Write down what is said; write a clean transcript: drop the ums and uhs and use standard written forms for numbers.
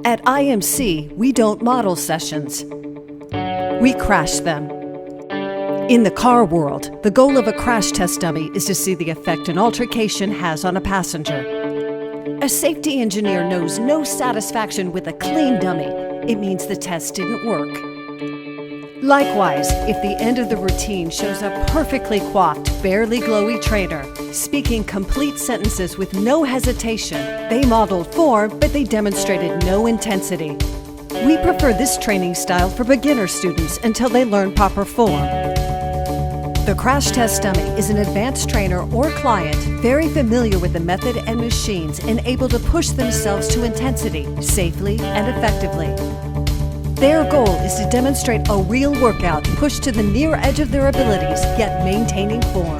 At IMC, we don't model sessions. We crash them. In the car world, the goal of a crash test dummy is to see the effect an altercation has on a passenger. A safety engineer knows no satisfaction with a clean dummy. It means the test didn't work. Likewise, if the end of the routine shows a perfectly coiffed, barely glowy trainer, speaking complete sentences with no hesitation, they modeled form, but they demonstrated no intensity. We prefer this training style for beginner students until they learn proper form. The crash test dummy is an advanced trainer or client very familiar with the method and machines and able to push themselves to intensity safely and effectively. Their goal is to demonstrate a real workout pushed to the near edge of their abilities, yet maintaining form.